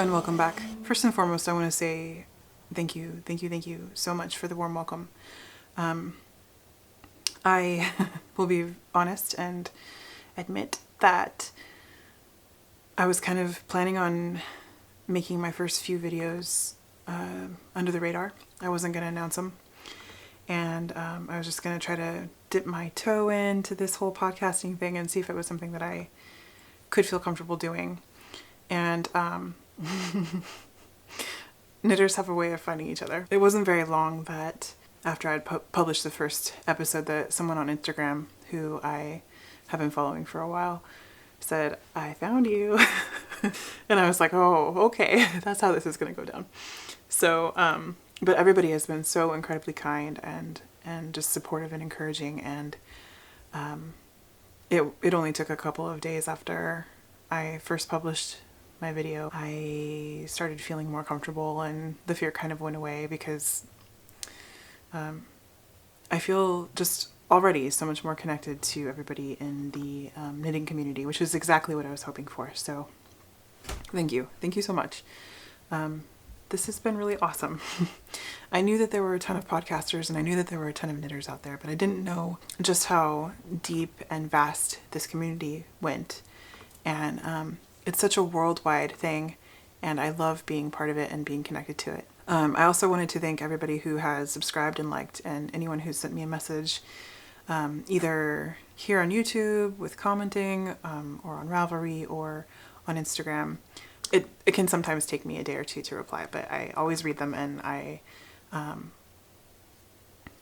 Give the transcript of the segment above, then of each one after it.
and welcome back. First and foremost, I want to say thank you so much for the warm welcome. I will be honest and admit that I was kind of planning on making my first few videos under the radar. I wasn't going to announce them. And I was just going to try to dip my toe into this whole podcasting thing and see if it was something that I could feel comfortable doing. And knitters have a way of finding each other. It wasn't very long that after I'd published the first episode that someone on Instagram, who I have been following for a while, said, "I found you." And I was like, oh, okay, that's how this is going to go down. So, but everybody has been so incredibly kind and just supportive and encouraging. And it only took a couple of days after I first published my video, I started feeling more comfortable and the fear kind of went away, because I feel just already so much more connected to everybody in the knitting community, which is exactly what I was hoping for. So thank you so much. This has been really awesome. I knew that there were a ton of podcasters and I knew that there were a ton of knitters out there, but I didn't know just how deep and vast this community went. And it's such a worldwide thing, and I love being part of it and being connected to it. I also wanted to thank everybody who has subscribed and liked, and anyone who sent me a message, either here on YouTube with commenting, or on Ravelry or on Instagram. It can sometimes take me a day or two to reply, but I always read them, and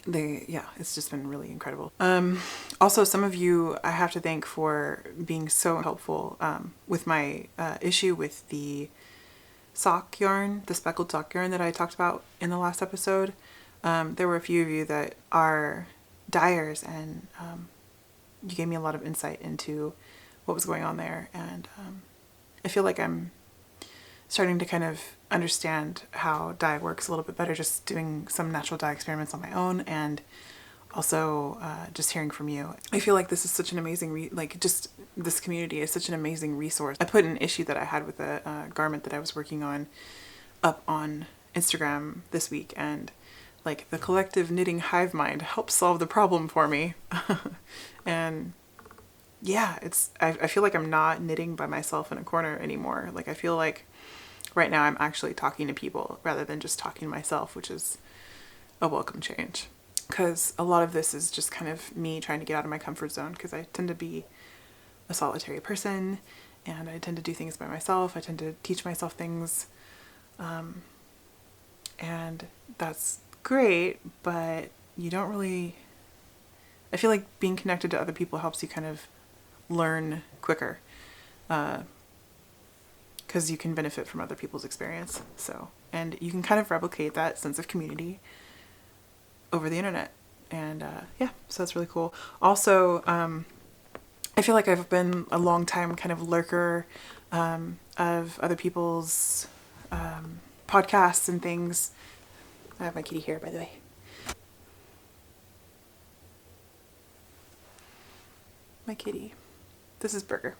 it's just been really incredible. Also, some of you I have to thank for being so helpful with my issue with the sock yarn, the speckled sock yarn that I talked about in the last episode. There were a few of you that are dyers, and you gave me a lot of insight into what was going on there, and I feel like I'm starting to kind of understand how dye works a little bit better, just doing some natural dye experiments on my own, and also just hearing from you. I feel like this is such an amazing, this community is such an amazing resource. I put an issue that I had with a garment that I was working on up on Instagram this week, and like the collective knitting hive mind helped solve the problem for me. And yeah, I feel like I'm not knitting by myself in a corner anymore. Like, I feel like right now I'm actually talking to people rather than just talking to myself, which is a welcome change. Because a lot of this is just kind of me trying to get out of my comfort zone, because I tend to be a solitary person and I tend to do things by myself. I tend to teach myself things. And that's great, but you don't really... I feel like being connected to other people helps you kind of learn quicker. Because you can benefit from other people's experience. So, and you can kind of replicate that sense of community over the internet. And yeah, so that's really cool. Also, I feel like I've been a long time kind of lurker of other people's podcasts and things. I have my kitty here, by the way. My kitty. This is Burger.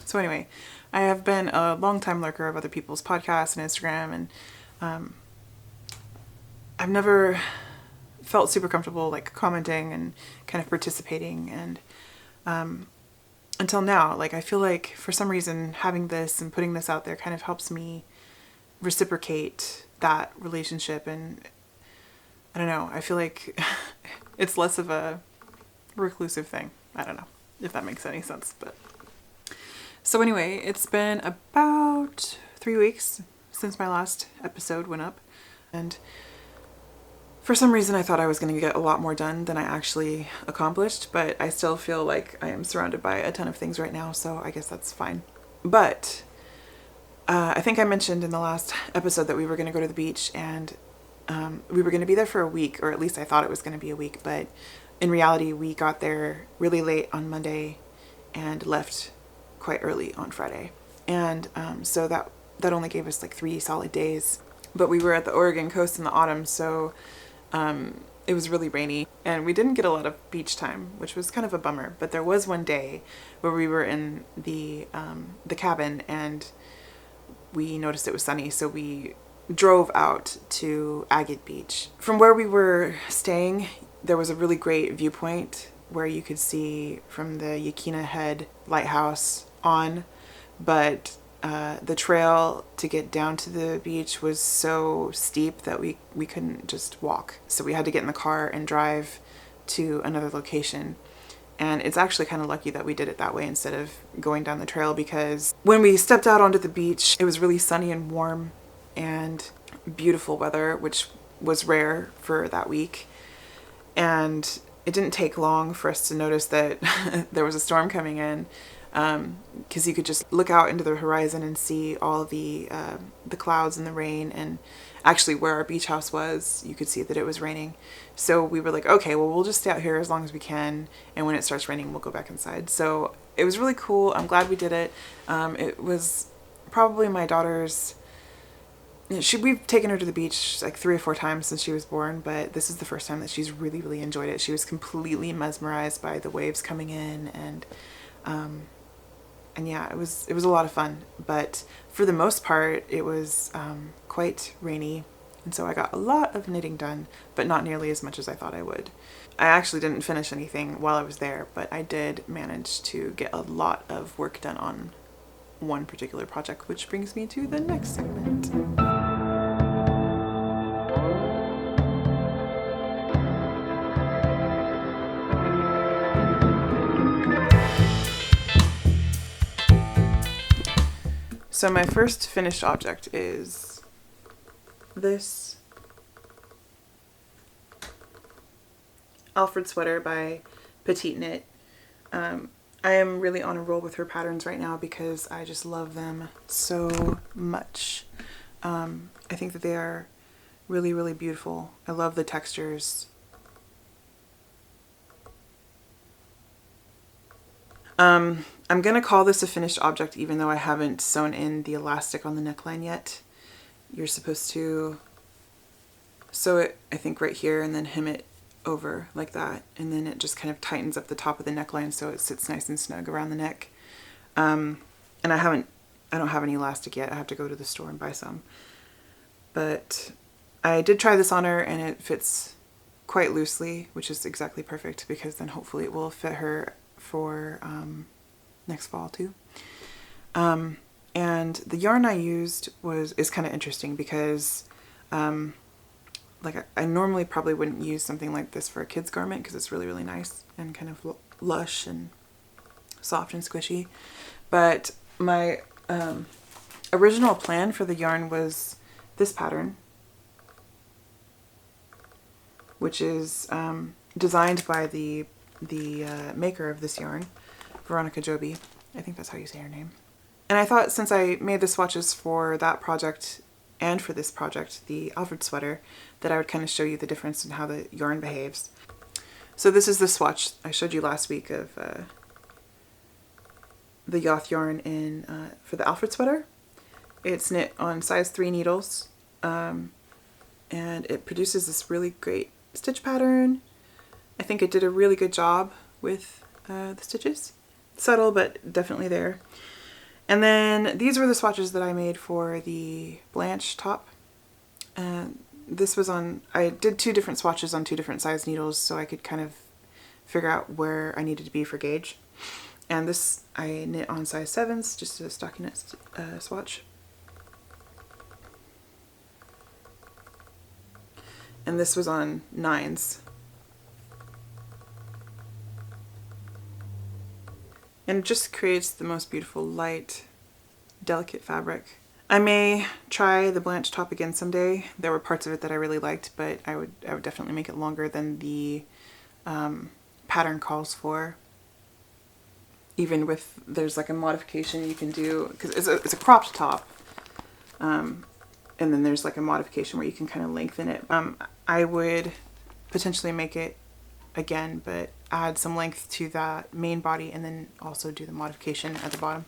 So anyway, I have been a long time lurker of other people's podcasts and Instagram, and I've never felt super comfortable like commenting and kind of participating, and until now, like, I feel like for some reason having this and putting this out there kind of helps me reciprocate that relationship, and I don't know, I feel like it's less of a reclusive thing. I don't know if that makes any sense, but so anyway, it's been about 3 weeks since my last episode went up, and for some reason I thought I was going to get a lot more done than I actually accomplished, but I still feel like I am surrounded by a ton of things right now, so I guess that's fine. But I think I mentioned in the last episode that we were going to go to the beach, and we were going to be there for a week, or at least I thought it was going to be a week, but in reality we got there really late on Monday and left quite early on Friday. And so that only gave us like 3 solid days. But we were at the Oregon coast in the autumn, so it was really rainy and we didn't get a lot of beach time, which was kind of a bummer. But there was one day where we were in the cabin, and we noticed it was sunny, so we drove out to Agate Beach. From where we were staying, there was a really great viewpoint where you could see from the Yaquina Head lighthouse on, but the trail to get down to the beach was so steep that we couldn't just walk. So we had to get in the car and drive to another location. And it's actually kind of lucky that we did it that way instead of going down the trail, because when we stepped out onto the beach, it was really sunny and warm and beautiful weather, which was rare for that week. And it didn't take long for us to notice that there was a storm coming in, because you could just look out into the horizon and see all the clouds and the rain, and actually where our beach house was, you could see that it was raining. So we were like, okay, well, we'll just stay out here as long as we can, and when it starts raining, we'll go back inside. So it was really cool. I'm glad we did it. It was probably my daughter's, we've taken her to the beach like 3 or 4 times since she was born, but this is the first time that she's really, really enjoyed it. She was completely mesmerized by the waves coming in, and yeah, it was a lot of fun. But for the most part, it was quite rainy, and so I got a lot of knitting done, but not nearly as much as I thought I would. I actually didn't finish anything while I was there, but I did manage to get a lot of work done on one particular project, which brings me to the next segment. So my first finished object is this Alfred sweater by Petite Knit. I am really on a roll with her patterns right now because I just love them so much. I think that they are really, really beautiful. I love the textures. I'm gonna call this a finished object even though I haven't sewn in the elastic on the neckline yet. You're supposed to sew it, I think, right here and then hem it over like that, and then it just kind of tightens up the top of the neckline so it sits nice and snug around the neck. And I don't have any elastic yet. I have to go to the store and buy some. But I did try this on her and it fits quite loosely, which is exactly perfect because then hopefully it will fit her for next fall too. And the yarn I used is kind of interesting because like I normally probably wouldn't use something like this for a kid's garment because it's really, really nice and kind of lush and soft and squishy. But my original plan for the yarn was this pattern, which is designed by the maker of this yarn, Veronica Joby. I think that's how you say her name. And I thought since I made the swatches for that project and for this project, the Alfred sweater, that I would kind of show you the difference in how the yarn behaves. So this is the swatch I showed you last week of the Yoth yarn for the Alfred sweater. It's knit on size 3 needles, and it produces this really great stitch pattern. I think it did a really good job with the stitches. Subtle, but definitely there. And then these were the swatches that I made for the Blanche top. This was I did 2 different swatches on 2 different size needles so I could kind of figure out where I needed to be for gauge. And this I knit on size 7s, just a stockinette swatch. And this was on 9s. And it just creates the most beautiful, light, delicate fabric. I may try the Blanche top again someday. There were parts of it that I really liked, but I would definitely make it longer than the pattern calls for. Even with, there's like a modification you can do, because it's a cropped top. And then there's like a modification where you can kind of lengthen it. I would potentially make it again, but add some length to that main body and then also do the modification at the bottom.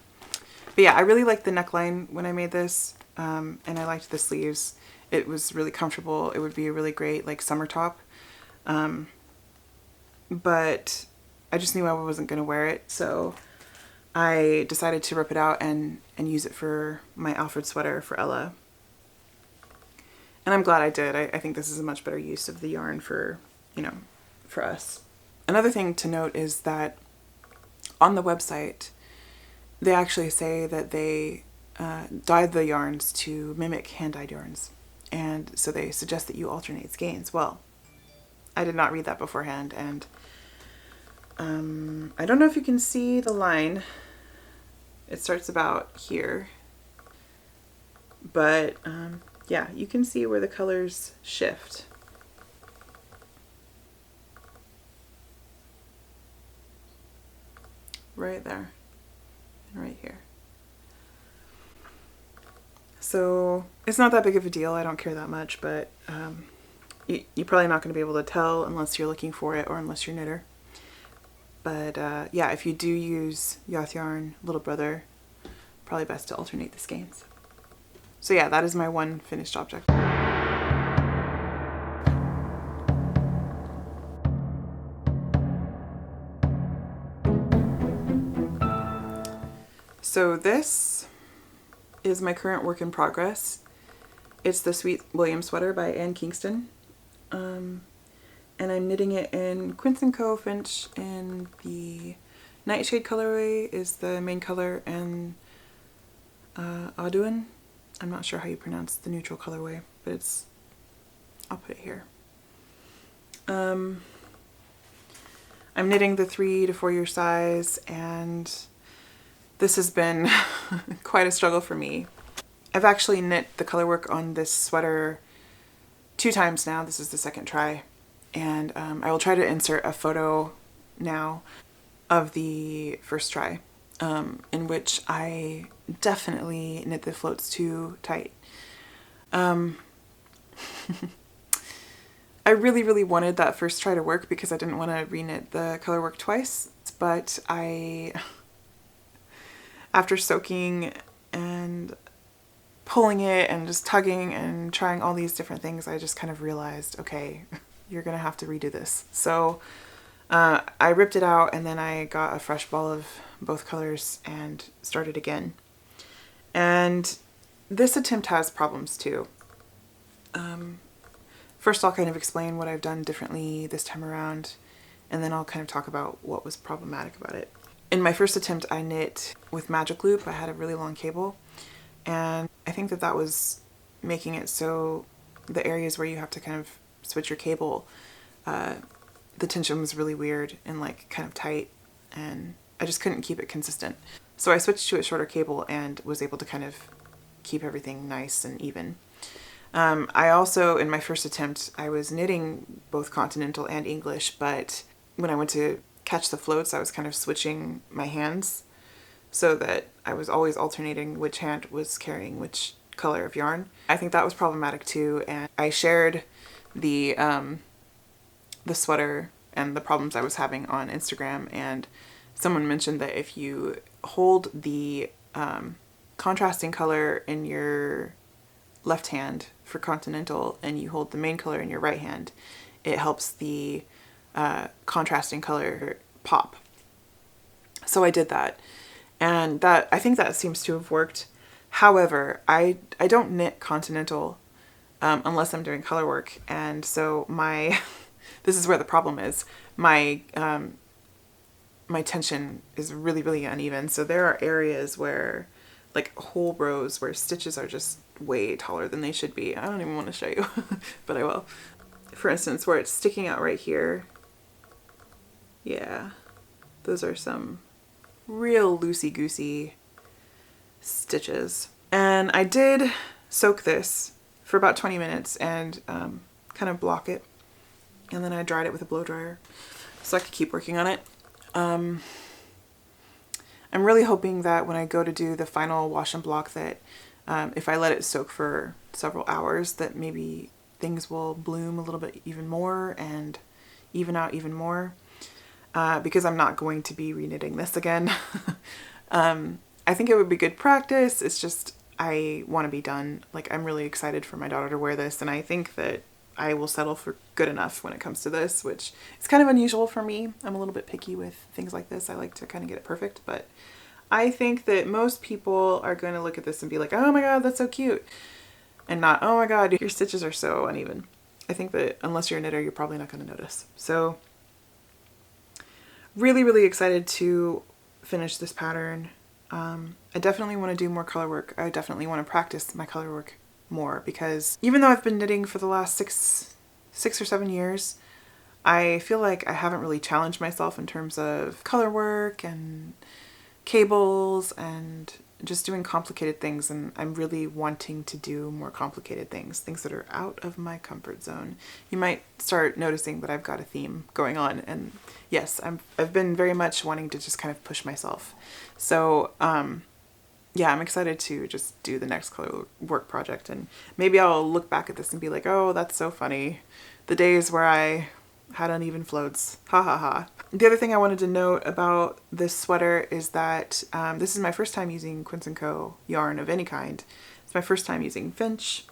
But yeah, I really liked the neckline when I made this, and I liked the sleeves. It was really comfortable. It would be a really great like summer top, but I just knew I wasn't going to wear it, so I decided to rip it out and use it for my Alfred sweater for Ella. And I'm glad I did. I think this is a much better use of the yarn for, you know, for us. Another thing to note is that on the website, they actually say that they dyed the yarns to mimic hand-dyed yarns. And so they suggest that you alternate skeins. Well, I did not read that beforehand, and I don't know if you can see the line. It starts about here, but yeah, you can see where the colors shift. Right there and right here. So it's not that big of a deal. I don't care that much, but you're probably not going to be able to tell unless you're looking for it or unless you're a knitter. But yeah, if you do use Yath Yarn Little Brother, probably best to alternate the skeins. So yeah, that is my one finished object. So this is my current work in progress. It's the Sweet William sweater by Anne Kingston. And I'm knitting it in Quince & Co. Finch in the Nightshade colorway is the main color, and Audouin. I'm not sure how you pronounce the neutral colorway, but it's, I'll put it here. I'm knitting the 3 to 4 year size, and this has been quite a struggle for me. I've actually knit the color work on this sweater 2 times now. This is the second try. And I will try to insert a photo now of the first try, in which I definitely knit the floats too tight. I really, really wanted that first try to work because I didn't want to reknit the color work twice, but after soaking and pulling it and just tugging and trying all these different things, I just kind of realized, okay, you're gonna have to redo this. So I ripped it out, and then I got a fresh ball of both colors and started again. And this attempt has problems too. First I'll kind of explain what I've done differently this time around, and then I'll kind of talk about what was problematic about it. In my first attempt, I knit with magic loop. I had a really long cable, and I think that was making it so the areas where you have to kind of switch your cable, the tension was really weird and like kind of tight, and I just couldn't keep it consistent. So I switched to a shorter cable and was able to kind of keep everything nice and even. I also, in my first attempt, I was knitting both continental and English, but when I went to catch the floats, I was kind of switching my hands so that I was always alternating which hand was carrying which color of yarn. I think that was problematic too, and I shared the sweater and the problems I was having on Instagram, and someone mentioned that if you hold the contrasting color in your left hand for continental and you hold the main color in your right hand, it helps the contrasting color pop. So I did that, and I think that seems to have worked. However, I don't knit continental unless I'm doing color work, and so this is where the problem is. My tension is really, really uneven. So there are areas where, like whole rows where stitches are just way taller than they should be. I don't even want to show you, but I will. For instance, where it's sticking out right here. Yeah, those are some real loosey-goosey stitches. And I did soak this for about 20 minutes and kind of block it. And then I dried it with a blow dryer so I could keep working on it. I'm really hoping that when I go to do the final wash and block that if I let it soak for several hours, that maybe things will bloom a little bit even more and even out even more, because I'm not going to be reknitting this again. I think it would be good practice. It's just I want to be done. Like, I'm really excited for my daughter to wear this, and I think that I will settle for good enough when it comes to this, which is kind of unusual for me. I'm a little bit picky with things like this. I like to kind of get it perfect, but I think that most people are going to look at this and be like, oh my god, that's so cute. And not, oh my god, your stitches are so uneven. I think that unless you're a knitter, you're probably not going to notice. So really, really excited to finish this pattern. I definitely want to do more color work. I definitely want to practice my color work more, because even though I've been knitting for the last six or 7 years, I feel like I haven't really challenged myself in terms of color work and cables and just doing complicated things, and I'm really wanting to do more complicated things that are out of my comfort zone. You might start noticing that I've got a theme going on, and yes, I've been very much wanting to just kind of push myself. So yeah, I'm excited to just do the next color work project, and maybe I'll look back at this and be like, oh, that's so funny. The days where I had uneven floats. Ha ha ha. The other thing I wanted to note about this sweater is that this is my first time using Quince & Co. yarn of any kind. It's my first time using Finch,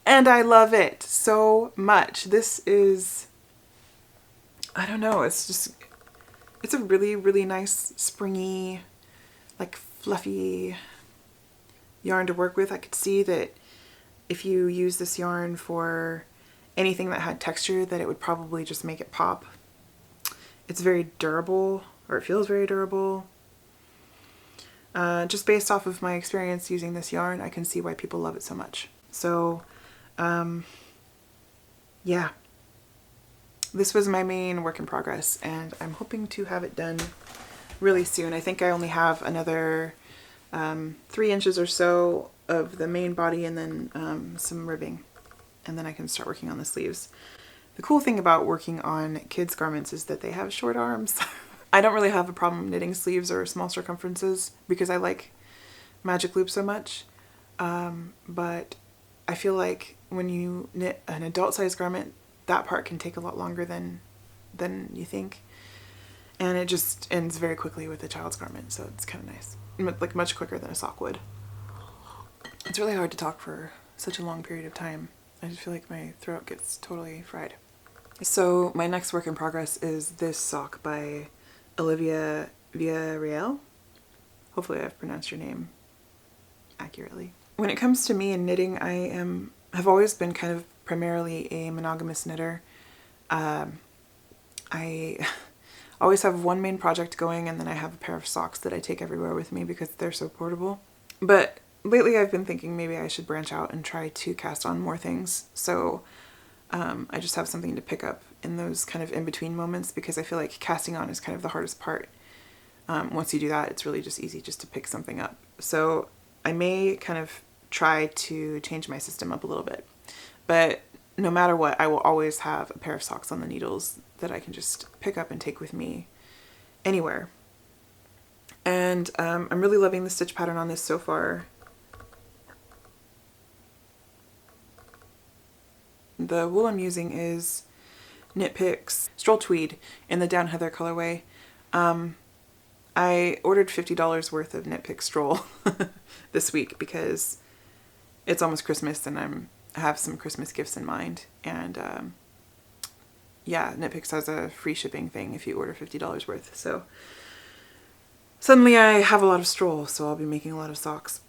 and I love it so much. This is, I don't know, it's a really, really nice, springy, like fluffy yarn to work with. I could see that if you use this yarn for anything that had texture, that it would probably just make it pop. It's very durable, or it feels very durable. Just based off of my experience using this yarn, I can see why people love it so much. So yeah, this was my main work in progress, and I'm hoping to have it done really soon. I think I only have another 3 inches or so of the main body, and then some ribbing, and then I can start working on the sleeves. The cool thing about working on kids' garments is that they have short arms. I don't really have a problem knitting sleeves or small circumferences because I like magic loop so much, but I feel like when you knit an adult size garment, that part can take a lot longer than you think, and it just ends very quickly with a child's garment, so it's kind of nice, like much quicker than a sock would. It's really hard to talk for such a long period of time. I just feel like my throat gets totally fried. So my next work in progress is this sock by Olivia Villarreal. Hopefully I've pronounced your name accurately. When it comes to me and knitting, have always been kind of primarily a monogamous knitter. I always have one main project going, and then I have a pair of socks that I take everywhere with me because they're so portable. But lately I've been thinking maybe I should branch out and try to cast on more things. So I just have something to pick up in those kind of in-between moments, because I feel like casting on is kind of the hardest part. Once you do that, it's really just easy just to pick something up. So I may kind of try to change my system up a little bit. But no matter what, I will always have a pair of socks on the needles that I can just pick up and take with me anywhere. And I'm really loving the stitch pattern on this so far. The wool I'm using is Knit Picks Stroll Tweed in the Down Heather colorway. I ordered $50 worth of Knit Picks Stroll this week because it's almost Christmas and I have some Christmas gifts in mind. And yeah, Knit Picks has a free shipping thing if you order $50 worth. So suddenly I have a lot of Stroll, so I'll be making a lot of socks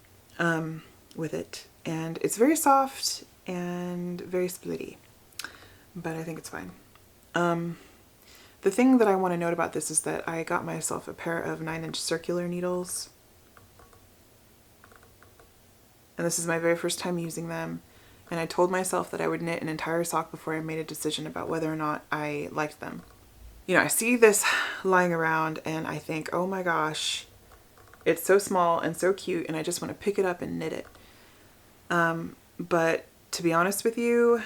with it. And it's very soft and very splitty, but I think it's fine. The thing that I want to note about this is that I got myself a pair of 9-inch circular needles, and this is my very first time using them, and I told myself that I would knit an entire sock before I made a decision about whether or not I liked them. You know, I see this lying around and I think, oh my gosh, it's so small and so cute, and I just want to pick it up and knit it. But to be honest with you,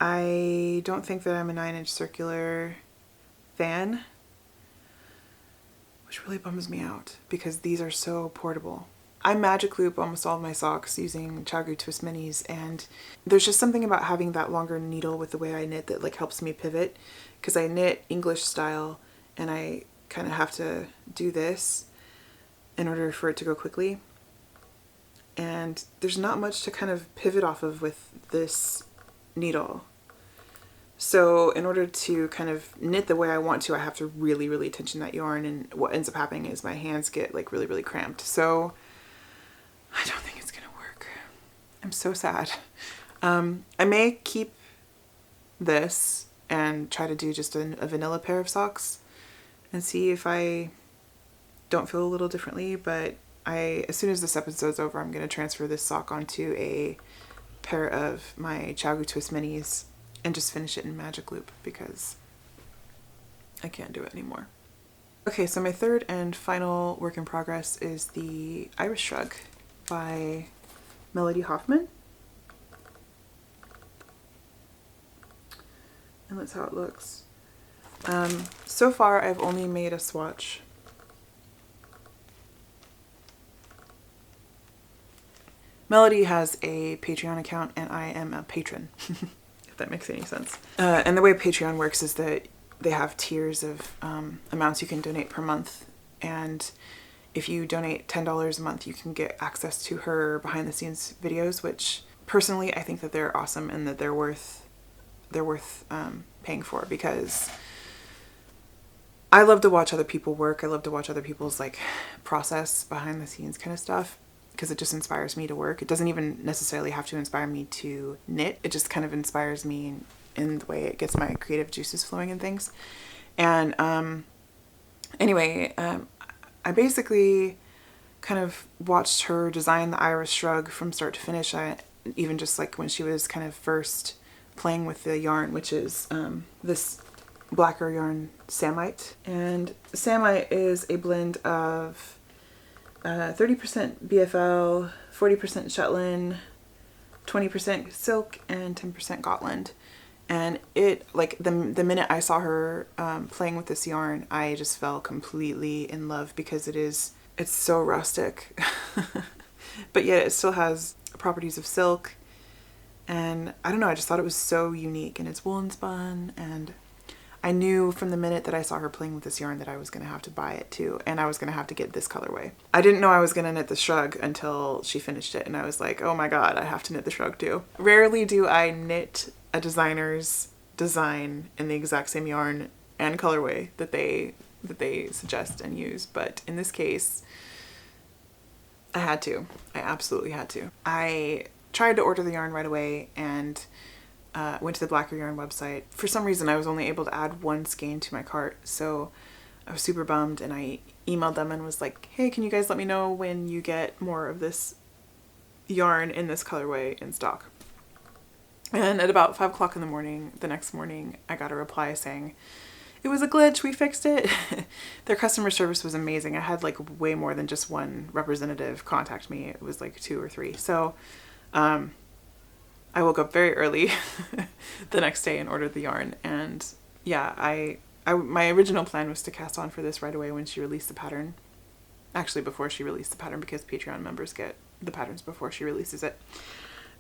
I don't think that I'm a 9-inch circular fan, which really bums me out because these are so portable. I magic loop almost all of my socks using Chagu Twist Minis, and there's just something about having that longer needle with the way I knit that like helps me pivot, because I knit English style and I kind of have to do this in order for it to go quickly. And there's not much to kind of pivot off of with this needle. So in order to kind of knit the way I want to, I have to really, really tension that yarn, and what ends up happening is my hands get like really, really cramped. So I don't think it's gonna work. I'm so sad. I may keep this and try to do just a vanilla pair of socks and see if I don't feel a little differently, but as soon as this episode's over, I'm gonna transfer this sock onto a pair of my Chagoo Twist minis and just finish it in magic loop because I can't do it anymore. Okay, so my third and final work in progress is the Iris Shrug by Melody Hoffman. And that's how it looks. So far I've only made a swatch. Melody has a Patreon account and I am a patron, if that makes any sense. And the way Patreon works is that they have tiers of amounts you can donate per month. And if you donate $10 a month, you can get access to her behind the scenes videos, which personally I think that they're awesome and that they're worth paying for, because I love to watch other people work. I love to watch other people's like process behind the scenes kind of stuff, because it just inspires me to work. It doesn't even necessarily have to inspire me to knit. It just kind of inspires me in the way it gets my creative juices flowing and things. And anyway, I basically kind of watched her design the Iris Shrug from start to finish. Even just like when she was kind of first playing with the yarn, which is this blacker yarn Samite. And Samite is a blend of 30% BFL, 40% Shetland, 20% silk, and 10% Gotland. And it, like, the minute I saw her playing with this yarn, I just fell completely in love, because it's so rustic, but yet it still has properties of silk. And I don't know, I just thought it was so unique, and it's woolen spun, and I knew from the minute that I saw her playing with this yarn that I was going to have to buy it too, and I was going to have to get this colorway. I didn't know I was going to knit the shrug until she finished it, and I was like, oh my god, I have to knit the shrug too. Rarely do I knit a designer's design in the exact same yarn and colorway that they suggest and use, but in this case, I had to. I absolutely had to. I tried to order the yarn right away and went to the Blacker Yarn website. For some reason, I was only able to add one skein to my cart, so I was super bummed, and I emailed them and was like, hey, can you guys let me know when you get more of this yarn in this colorway in stock? And at about 5 o'clock in the morning, the next morning, I got a reply saying, it was a glitch, we fixed it. Their customer service was amazing. I had like way more than just one representative contact me. It was like 2 or 3. So I woke up very early the next day and ordered the yarn. And yeah, my original plan was to cast on for this right away when she released the pattern. Actually, before she released the pattern, because Patreon members get the patterns before she releases it.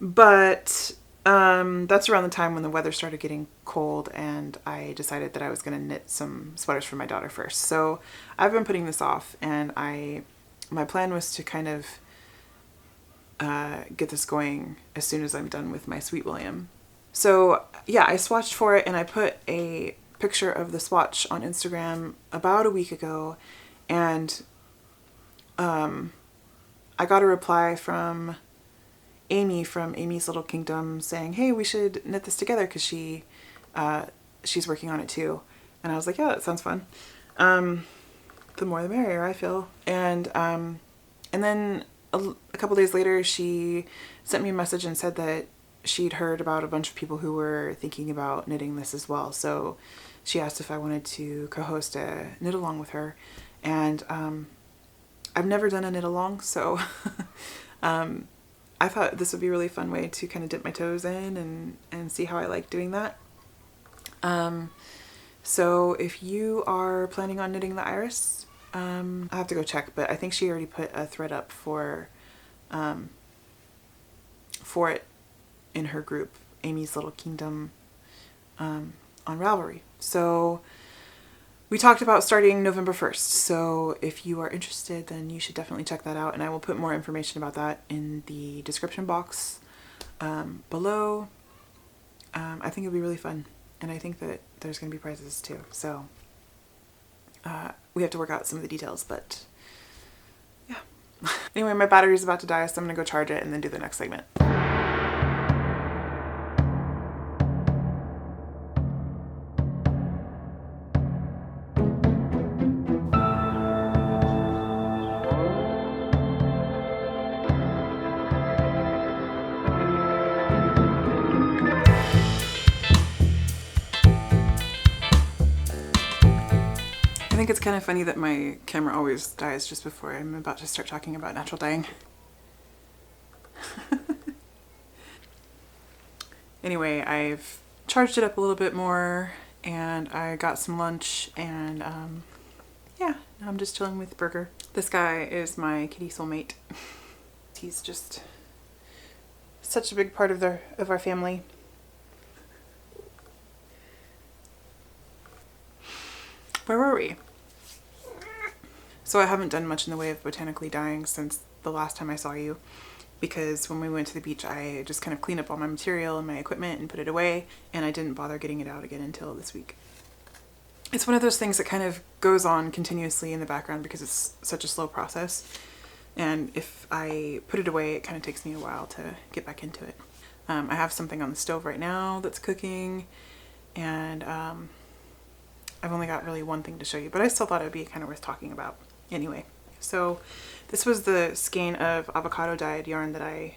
But that's around the time when the weather started getting cold, and I decided that I was going to knit some sweaters for my daughter first. So I've been putting this off, and my plan was to kind of get this going as soon as I'm done with my Sweet William. So yeah, I swatched for it, and I put a picture of the swatch on Instagram about a week ago, and I got a reply from Aimee from Aimee's Little Kingdom saying, hey, we should knit this together, because she's working on it too. And I was like, yeah, that sounds fun. The more the merrier, I feel. And then a couple days later, she sent me a message and said that she'd heard about a bunch of people who were thinking about knitting this as well. So she asked if I wanted to co-host a knit along with her. And I've never done a knit along, so I thought this would be a really fun way to kind of dip my toes in and see how I like doing that. So if you are planning on knitting the Iris, I have to go check, but I think she already put a thread up for it in her group, Aimee's Little Kingdom, on Ravelry. So we talked about starting November 1st. So if you are interested, then you should definitely check that out. And I will put more information about that in the description box below. I think it'll be really fun. and I think that there's going to be prizes too. So we have to work out some of the details, but yeah. Anyway, my battery's about to die, so I'm going to go charge it and then do the next segment. I think it's kind of funny that my camera always dies just before I'm about to start talking about natural dyeing. Anyway, I've charged it up a little bit more and I got some lunch and yeah, now I'm just chilling with Burger. This guy is my kitty soulmate. He's just such a big part of our family. Where were we? So I haven't done much in the way of botanically dyeing since the last time I saw you, because when we went to the beach I just kind of cleaned up all my material and my equipment and put it away, and I didn't bother getting it out again until this week. It's one of those things that kind of goes on continuously in the background because it's such a slow process, and if I put it away it kind of takes me a while to get back into it. I have something on the stove right now that's cooking, and I've only got really one thing to show you, but I still thought it would be kind of worth talking about. Anyway, so this was the skein of avocado dyed yarn that I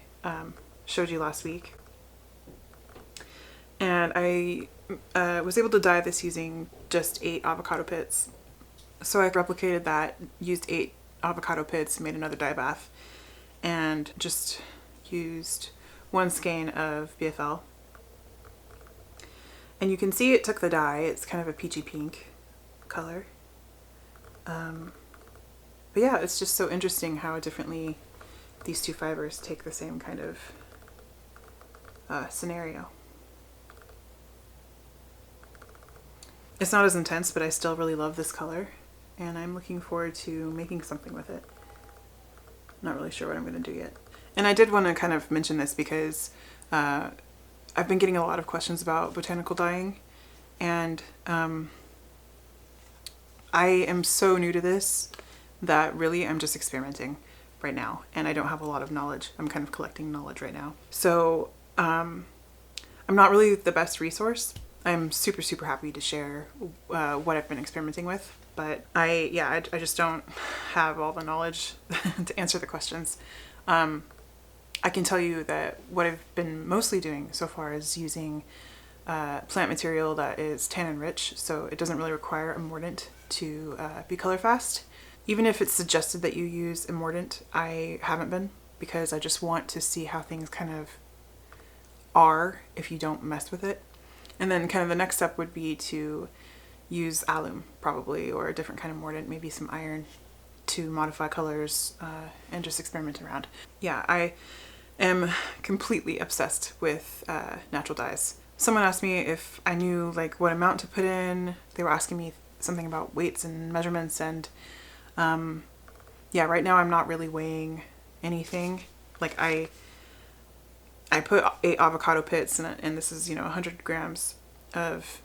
showed you last week. And I was able to dye this using just 8 avocado pits. So I replicated that, used 8 avocado pits, made another dye bath, and just used 1 skein of BFL. And you can see it took the dye. It's kind of a peachy pink color. But yeah, it's just so interesting how differently these two fibers take the same kind of scenario. It's not as intense, but I still really love this color, and I'm looking forward to making something with it. Not really sure what I'm going to do yet. And I did want to kind of mention this because I've been getting a lot of questions about botanical dyeing, and I am so new to this that really I'm just experimenting right now, and I don't have a lot of knowledge. I'm kind of collecting knowledge right now. So I'm not really the best resource. I'm super happy to share what I've been experimenting with, but I just don't have all the knowledge to answer the questions. I can tell you that what I've been mostly doing so far is using plant material that is tannin rich, so it doesn't really require a mordant to be color fast. Even if it's suggested that you use a mordant, I haven't been, because I just want to see how things kind of are if you don't mess with it. And then kind of the next step would be to use alum probably, or a different kind of mordant, maybe some iron, to modify colors and just experiment around. Yeah, I am completely obsessed with natural dyes. Someone asked me if I knew like what amount to put in. They were asking me something about weights and measurements, and yeah, right now I'm not really weighing anything. Like I put 8 avocado pits and this is, 100 grams of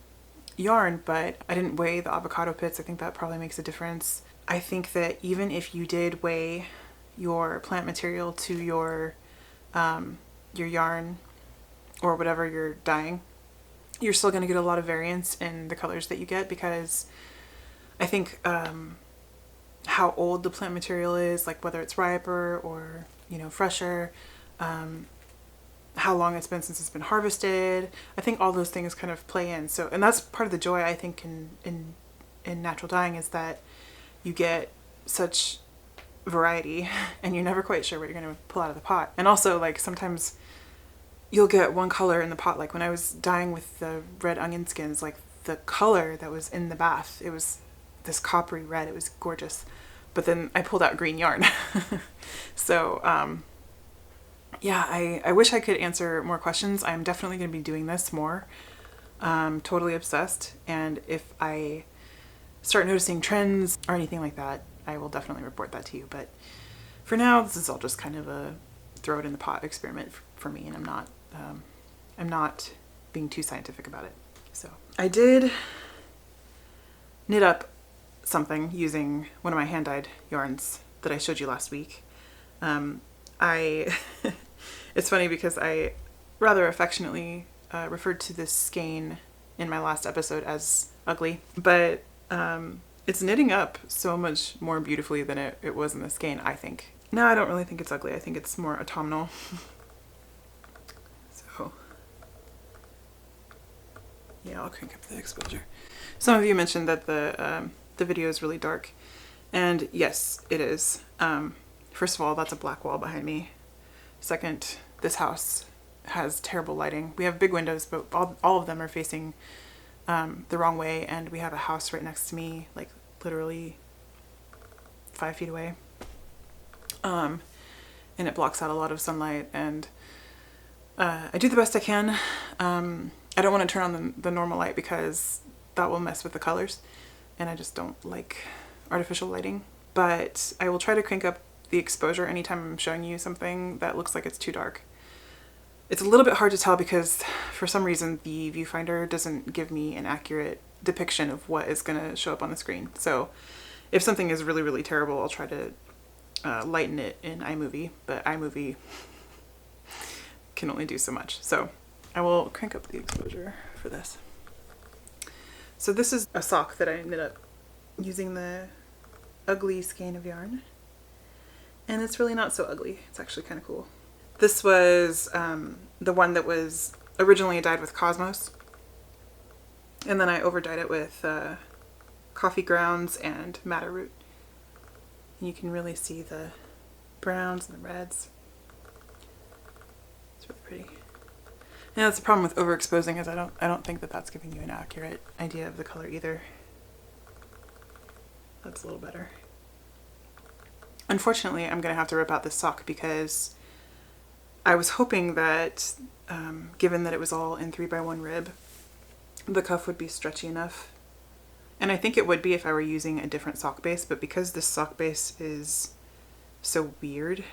yarn, but I didn't weigh the avocado pits. I think that probably makes a difference. I think that even if you did weigh your plant material to your yarn or whatever you're dyeing, you're still going to get a lot of variance in the colors that you get, because I think how old the plant material is, like whether it's riper or fresher, how long it's been since it's been harvested, I think all those things kind of play in. So, and that's part of the joy I think in natural dyeing, is that you get such variety and you're never quite sure what you're going to pull out of the pot. And also, like, sometimes you'll get one color in the pot. Like when I was dyeing with the red onion skins, like the color that was in the bath, it was this coppery red. It was gorgeous. But then I pulled out green yarn. So yeah, I wish I could answer more questions. I'm definitely going to be doing this more. Totally obsessed. And if I start noticing trends or anything like that, I will definitely report that to you. But for now, this is all just kind of a throw it in the pot experiment for me, and I'm not being too scientific about it. So I did knit up something using one of my hand-dyed yarns that I showed you last week. I it's funny because I rather affectionately referred to this skein in my last episode as ugly, but it's knitting up so much more beautifully than it was in the skein, I think. No, I don't really think it's ugly. I think it's more autumnal. So yeah, I'll crank up the exposure. Some of you mentioned that the video is really dark, and yes, it is. First of all, that's a black wall behind me. Second, this house has terrible lighting. We have big windows, but all of them are facing the wrong way, and we have a house right next to me, like literally 5 feet away. And it blocks out a lot of sunlight, and I do the best I can. I don't want to turn on the normal light because that will mess with the colors, and I just don't like artificial lighting. But I will try to crank up the exposure anytime I'm showing you something that looks like it's too dark. It's a little bit hard to tell because for some reason the viewfinder doesn't give me an accurate depiction of what is going to show up on the screen. So if something is really, really terrible, I'll try to lighten it in iMovie, but iMovie can only do so much. So I will crank up the exposure for this. So this is a sock that I knit up using the ugly skein of yarn. And it's really not so ugly. It's actually kind of cool. This was the one that was originally dyed with Cosmos. And then I over-dyed it with coffee grounds and madder root. And you can really see the browns and the reds. It's really pretty. And that's the problem with overexposing, is I don't think that that's giving you an accurate idea of the color either. That's a little better. Unfortunately, I'm going to have to rip out this sock because I was hoping that, given that it was all in 3x1 rib, the cuff would be stretchy enough. And I think it would be if I were using a different sock base, but because this sock base is so weird,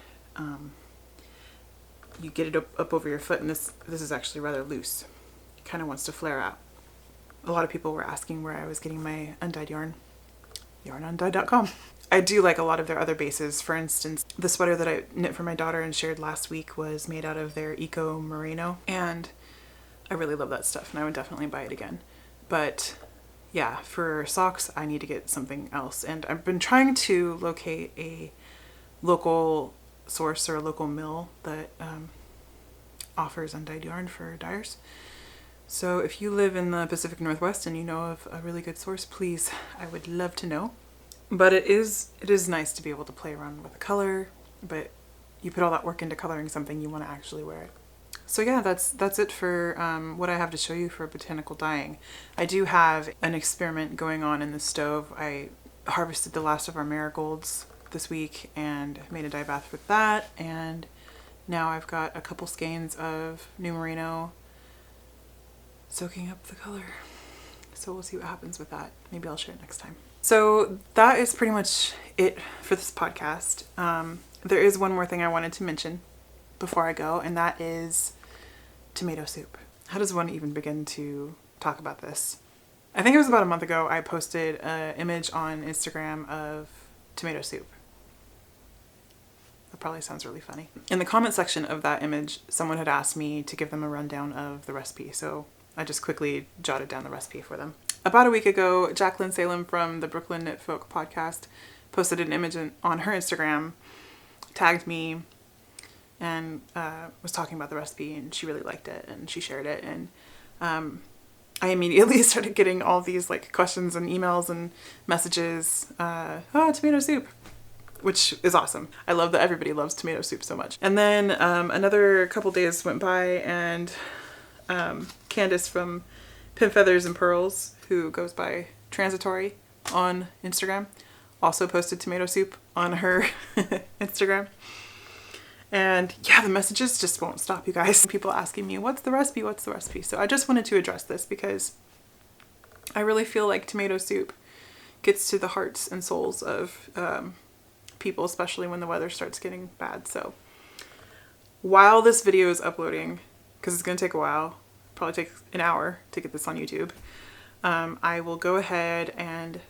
you get it up over your foot, and this is actually rather loose. It kind of wants to flare out. A lot of people were asking where I was getting my undyed yarn. yarnundyed.com. I do like a lot of their other bases. For instance, the sweater that I knit for my daughter and shared last week was made out of their Eco Merino, and I really love that stuff, and I would definitely buy it again. But yeah, for socks, I need to get something else, and I've been trying to locate a local source or a local mill that offers undyed yarn for dyers. So if you live in the Pacific Northwest and you know of a really good source, please, I would love to know. But it is nice to be able to play around with the color, but you put all that work into coloring something, you want to actually wear it. So yeah, that's it for what I have to show you for botanical dyeing. I do have an experiment going on in the stove. I harvested the last of our marigolds this week and made a dye bath with that, and now I've got a couple skeins of new merino soaking up the color. So we'll see what happens with that. Maybe I'll share it next time. So that is pretty much it for this podcast. There is one more thing I wanted to mention before I go, and that is tomato soup. How does one even begin to talk about this? I think it was about a month ago I posted an image on Instagram of tomato soup. That probably sounds really funny. In the comment section of that image, someone had asked me to give them a rundown of the recipe, so I just quickly jotted down the recipe for them. About a week ago, Jacqueline Salem from the Brooklyn Knit Folk podcast posted an image on her Instagram, tagged me, and was talking about the recipe, and she really liked it, and she shared it, and I immediately started getting all these like questions and emails and messages. Tomato soup, which is awesome. I love that everybody loves tomato soup so much. And then another couple days went by, and Candace from Pin Feathers and Pearls, who goes by Transitory on Instagram, also posted tomato soup on her Instagram. And yeah, the messages just won't stop, you guys. People asking me, what's the recipe? What's the recipe? So I just wanted to address this because I really feel like tomato soup gets to the hearts and souls of people, especially when the weather starts getting bad. So while this video is uploading, because it's going to take a while, probably take an hour to get this on YouTube, I will go ahead and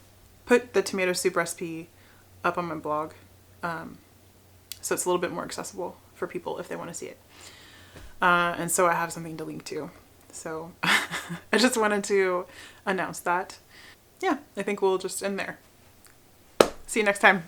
put the tomato soup recipe up on my blog, so it's a little bit more accessible for people if they want to see it. And so I have something to link to. So I just wanted to announce that. Yeah, I think we'll just end there. See you next time.